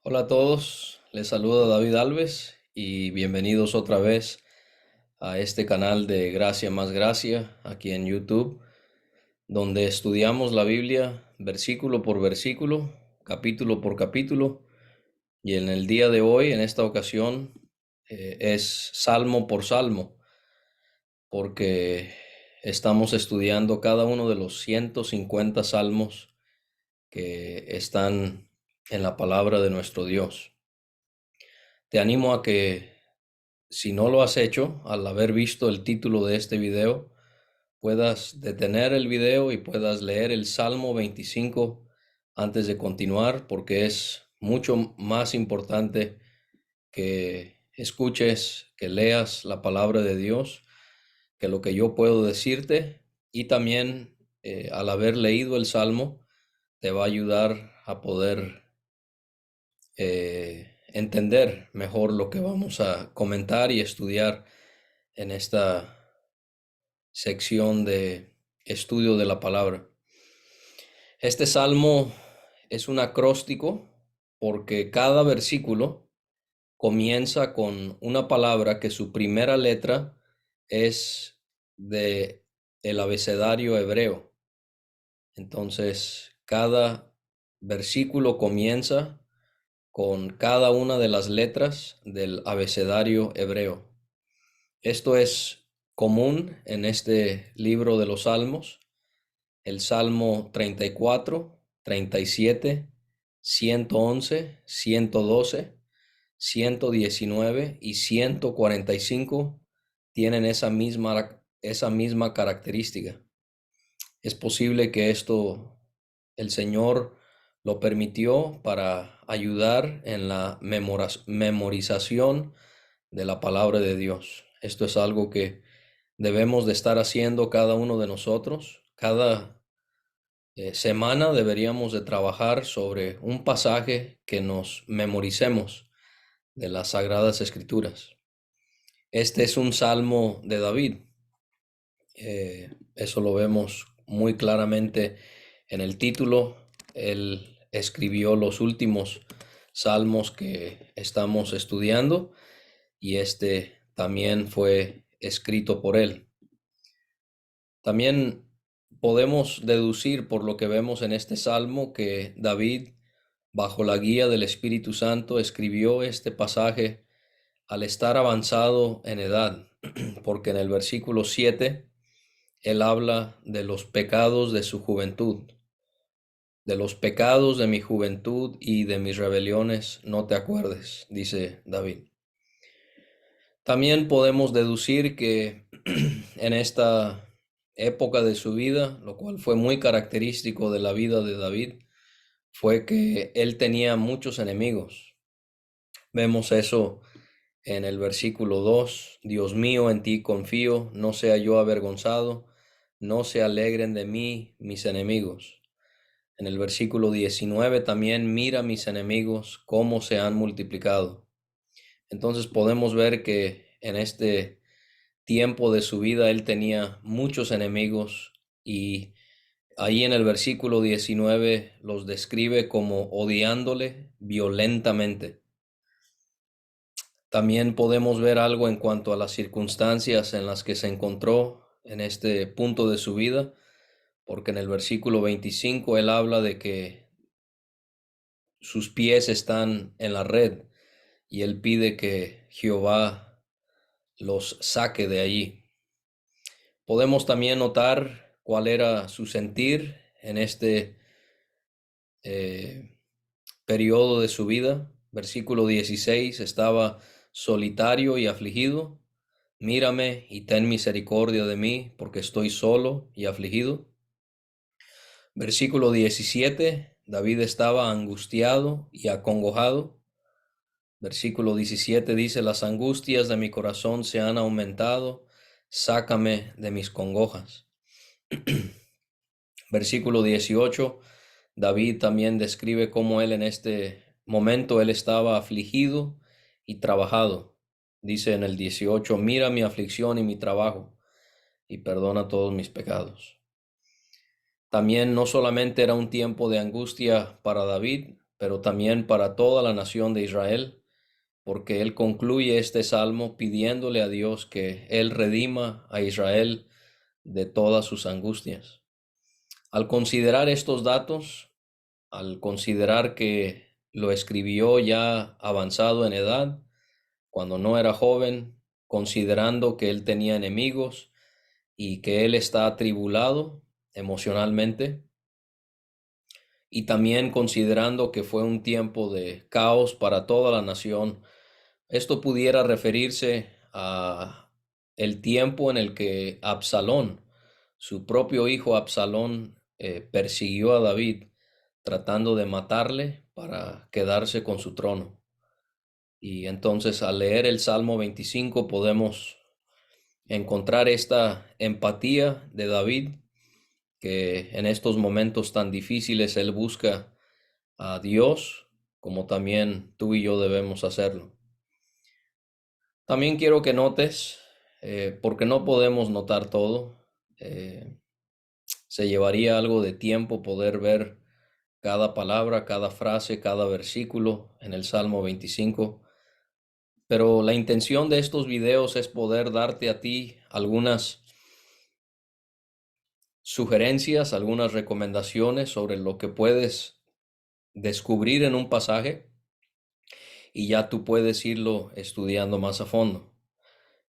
Hola a todos, les saluda David Alves y bienvenidos otra vez a este canal de Gracia más Gracia aquí en YouTube, donde estudiamos la Biblia versículo por versículo, capítulo por capítulo, y en el día de hoy, en esta ocasión, es salmo por salmo, porque estamos estudiando cada uno de los 150 salmos que están en la palabra de nuestro Dios. Te animo a que, si no lo has hecho, al haber visto el título de este video, puedas detener el video y puedas leer el Salmo 25 antes de continuar, porque es mucho más importante que escuches, que leas la palabra de Dios, que lo que yo puedo decirte. Y también, al haber leído el Salmo, te va a ayudar a poder entender mejor lo que vamos a comentar y estudiar en esta sección de estudio de la palabra. Este salmo es un acróstico porque cada versículo comienza con una palabra que su primera letra es de el abecedario hebreo. Entonces, cada versículo comienza con cada una de las letras del abecedario hebreo. Esto es común en este libro de los Salmos. El Salmo 34, 37, 111, 112, 119 y 145 tienen esa misma característica. Es posible que esto el Señor lo permitió para ayudar en la memorización de la palabra de Dios. Esto es algo que debemos de estar haciendo cada uno de nosotros. Cada semana deberíamos de trabajar sobre un pasaje que nos memoricemos de las Sagradas Escrituras. Este es un salmo de David. Eso lo vemos muy claramente en el título. Él escribió los últimos salmos que estamos estudiando y este también fue escrito por él. También podemos deducir por lo que vemos en este salmo que David, bajo la guía del Espíritu Santo, escribió este pasaje al estar avanzado en edad, porque en el versículo 7 él habla de los pecados de su juventud. De los pecados de mi juventud y de mis rebeliones no te acuerdes, dice David. También podemos deducir que en esta época de su vida, lo cual fue muy característico de la vida de David, fue que él tenía muchos enemigos. Vemos eso en el versículo 2: Dios mío, en ti confío, no sea yo avergonzado, no se alegren de mí mis enemigos. En el versículo 19 también: mira mis enemigos, cómo se han multiplicado. Entonces podemos ver que en este tiempo de su vida él tenía muchos enemigos, y ahí en el versículo 19 los describe como odiándole violentamente. También podemos ver algo en cuanto a las circunstancias en las que se encontró en este punto de su vida, porque en el versículo 25 él habla de que sus pies están en la red y él pide que Jehová los saque de allí. Podemos también notar cuál era su sentir en este periodo de su vida. Versículo 16: estaba solitario y afligido. Mírame y ten misericordia de mí, porque estoy solo y afligido. Versículo 17: David estaba angustiado y acongojado. Versículo 17 dice: las angustias de mi corazón se han aumentado, sácame de mis congojas. Versículo 18, David también describe cómo él en este momento él estaba afligido y trabajado. Dice en el 18: mira mi aflicción y mi trabajo y perdona todos mis pecados. También no solamente era un tiempo de angustia para David, pero también para toda la nación de Israel, porque él concluye este salmo pidiéndole a Dios que él redima a Israel de todas sus angustias. Al considerar estos datos, al considerar que lo escribió ya avanzado en edad, cuando no era joven, considerando que él tenía enemigos y que él está atribulado emocionalmente, y también considerando que fue un tiempo de caos para toda la nación, esto pudiera referirse a el tiempo en el que Absalón, su propio hijo Absalón, persiguió a David, tratando de matarle para quedarse con su trono. Y entonces al leer el Salmo 25 podemos encontrar esta empatía de David, que en estos momentos tan difíciles él busca a Dios, como también tú y yo debemos hacerlo. También quiero que notes, porque no podemos notar todo, se llevaría algo de tiempo poder ver cada palabra, cada frase, cada versículo en el Salmo 25. Pero la intención de estos videos es poder darte a ti algunas sugerencias, algunas recomendaciones sobre lo que puedes descubrir en un pasaje y ya tú puedes irlo estudiando más a fondo.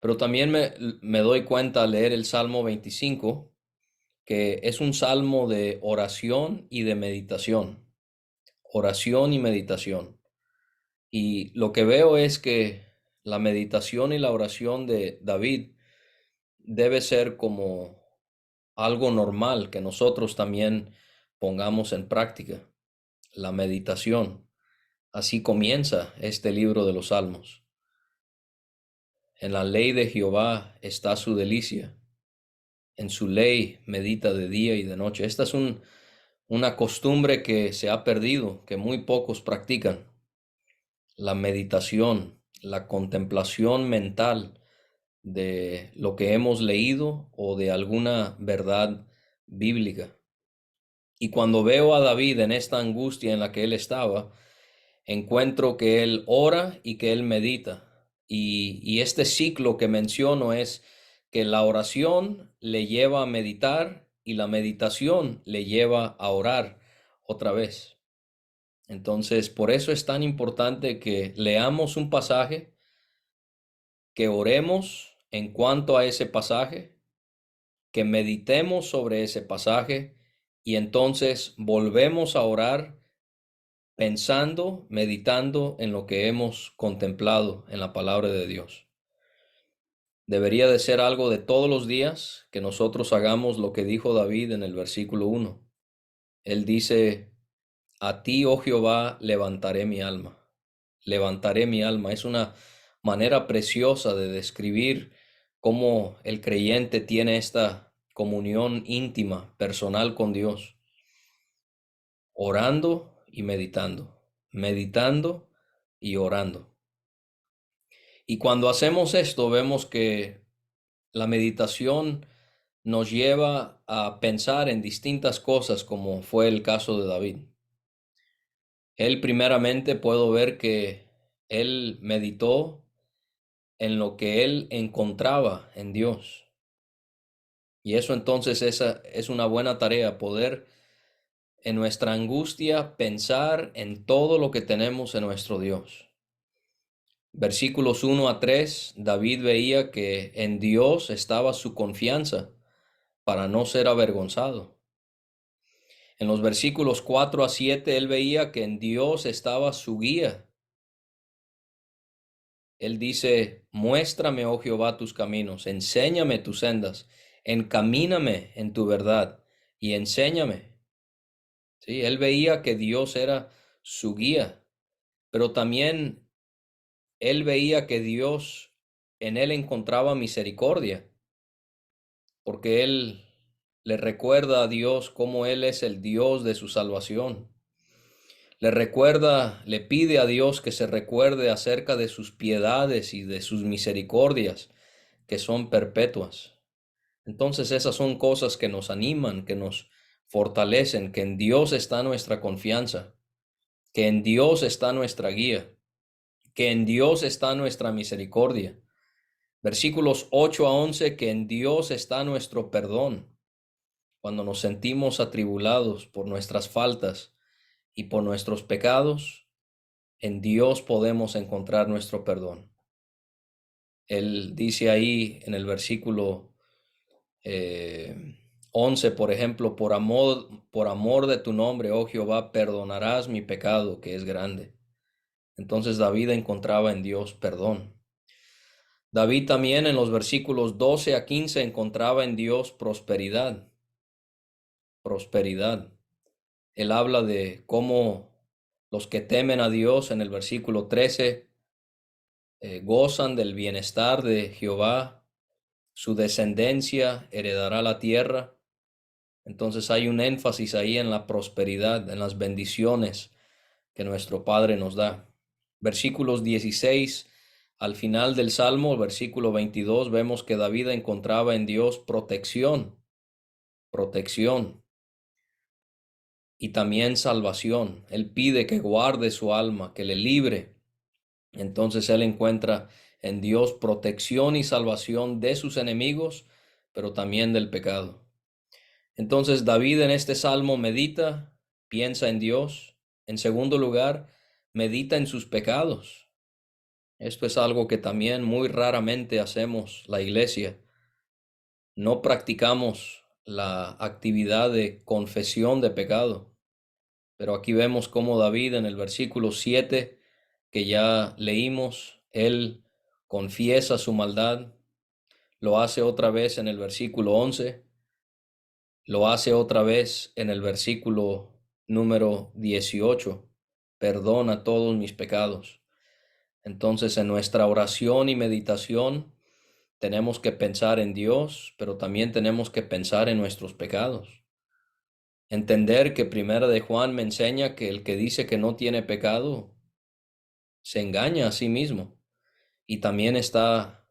Pero también me doy cuenta al leer el Salmo 25 que es un salmo de oración y de meditación. Oración y meditación. Y lo que veo es que la meditación y la oración de David debe ser como algo normal que nosotros también pongamos en práctica. La meditación. Así comienza este libro de los Salmos. En la ley de Jehová está su delicia. En su ley medita de día y de noche. Esta es una costumbre que se ha perdido, que muy pocos practican. La meditación, la contemplación mental de lo que hemos leído o de alguna verdad bíblica. Y cuando veo a David en esta angustia en la que él estaba, encuentro que él ora y que él medita. Y este ciclo que menciono es que la oración le lleva a meditar y la meditación le lleva a orar otra vez. Entonces, por eso es tan importante que leamos un pasaje, que oremos en cuanto a ese pasaje, que meditemos sobre ese pasaje y entonces volvemos a orar pensando, meditando en lo que hemos contemplado en la palabra de Dios. Debería de ser algo de todos los días que nosotros hagamos lo que dijo David en el versículo 1. Él dice, a ti, oh Jehová, levantaré mi alma. Levantaré mi alma. Es una manera preciosa de describir cómo el creyente tiene esta comunión íntima, personal con Dios, orando y meditando y orando. Y cuando hacemos esto, vemos que la meditación nos lleva a pensar en distintas cosas, como fue el caso de David. Él primeramente puedo ver que él meditó en lo que él encontraba en Dios. Y eso entonces esa es una buena tarea, poder en nuestra angustia pensar en todo lo que tenemos en nuestro Dios. Versículos 1 a 3, David veía que en Dios estaba su confianza para no ser avergonzado. En los versículos 4 a 7, él veía que en Dios estaba su guía. Él dice, muéstrame, oh Jehová, tus caminos, enséñame tus sendas, encamíname en tu verdad y enséñame. Sí, él veía que Dios era su guía, pero también él veía que Dios en él encontraba misericordia, porque él le recuerda a Dios cómo él es el Dios de su salvación. Le recuerda, le pide a Dios que se recuerde acerca de sus piedades y de sus misericordias, que son perpetuas. Entonces esas son cosas que nos animan, que nos fortalecen, que en Dios está nuestra confianza. que en Dios está nuestra guía, que en Dios está nuestra misericordia. Versículos 8 a 11, que en Dios está nuestro perdón cuando nos sentimos atribulados por nuestras faltas y por nuestros pecados. En Dios podemos encontrar nuestro perdón. Él dice ahí en el versículo 11, por ejemplo, por amor de tu nombre, oh Jehová, perdonarás mi pecado, que es grande. Entonces David encontraba en Dios perdón. David también en los versículos 12 a 15 encontraba en Dios prosperidad. Prosperidad. Él habla de cómo los que temen a Dios en el versículo 13 gozan del bienestar de Jehová, su descendencia heredará la tierra. Entonces hay un énfasis ahí en la prosperidad, en las bendiciones que nuestro Padre nos da. Versículos 16 al final del Salmo, el versículo 22, vemos que David encontraba en Dios protección, protección y también salvación. Él pide que guarde su alma, que le libre. Entonces él encuentra en Dios protección y salvación de sus enemigos, pero también del pecado. Entonces David en este salmo medita, piensa en Dios. En segundo lugar, medita en sus pecados. Esto es algo que también muy raramente hacemos la iglesia. No practicamos la actividad de confesión de pecado. Pero aquí vemos cómo David en el versículo 7 que ya leímos, él confiesa su maldad, lo hace otra vez en el versículo 11, lo hace otra vez en el versículo número 18, perdona todos mis pecados. Entonces en nuestra oración y meditación tenemos que pensar en Dios, pero también tenemos que pensar en nuestros pecados. Entender que Primera de Juan me enseña que el que dice que no tiene pecado se engaña a sí mismo y también está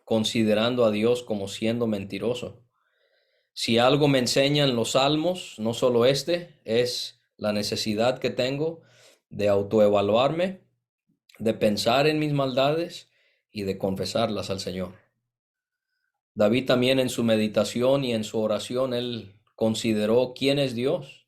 considerando a Dios como siendo mentiroso. Si algo me enseñan los salmos, no solo este, es la necesidad que tengo de autoevaluarme, de pensar en mis maldades y de confesarlas al Señor. David también en su meditación y en su oración, él consideró quién es Dios.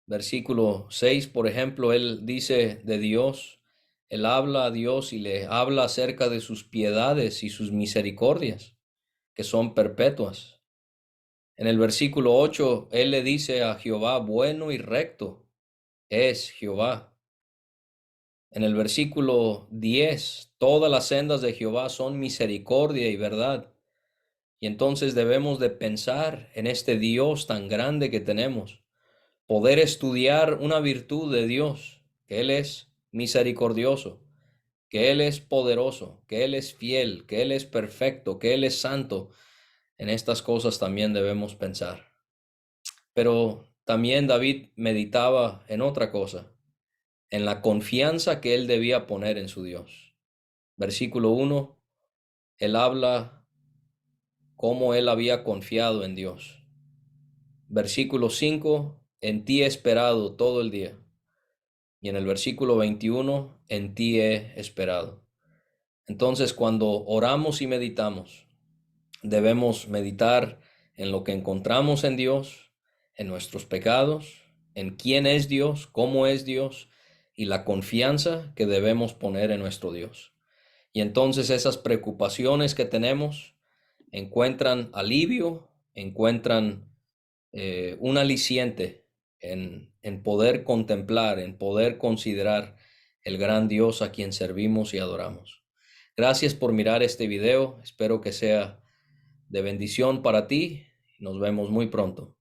Versículo 6, por ejemplo, él dice de Dios, él habla a Dios y le habla acerca de sus piedades y sus misericordias, que son perpetuas. En el versículo 8, él le dice a Jehová, bueno y recto es Jehová. En el versículo 10, todas las sendas de Jehová son misericordia y verdad. Y entonces debemos de pensar en este Dios tan grande que tenemos, poder estudiar una virtud de Dios, que Él es misericordioso, que Él es poderoso, que Él es fiel, que Él es perfecto, que Él es santo. En estas cosas también debemos pensar. Pero también David meditaba en otra cosa, en la confianza que él debía poner en su Dios. Versículo 1, él habla cómo él había confiado en Dios. Versículo 5, en ti he esperado todo el día. Y en el versículo 21, en ti he esperado. Entonces, cuando oramos y meditamos, debemos meditar en lo que encontramos en Dios, en nuestros pecados, en quién es Dios, cómo es Dios y la confianza que debemos poner en nuestro Dios. Y entonces esas preocupaciones que tenemos encuentran alivio, encuentran un aliciente en poder contemplar, en poder considerar el gran Dios a quien servimos y adoramos. Gracias por mirar este video. Espero que sea de bendición para ti. Nos vemos muy pronto.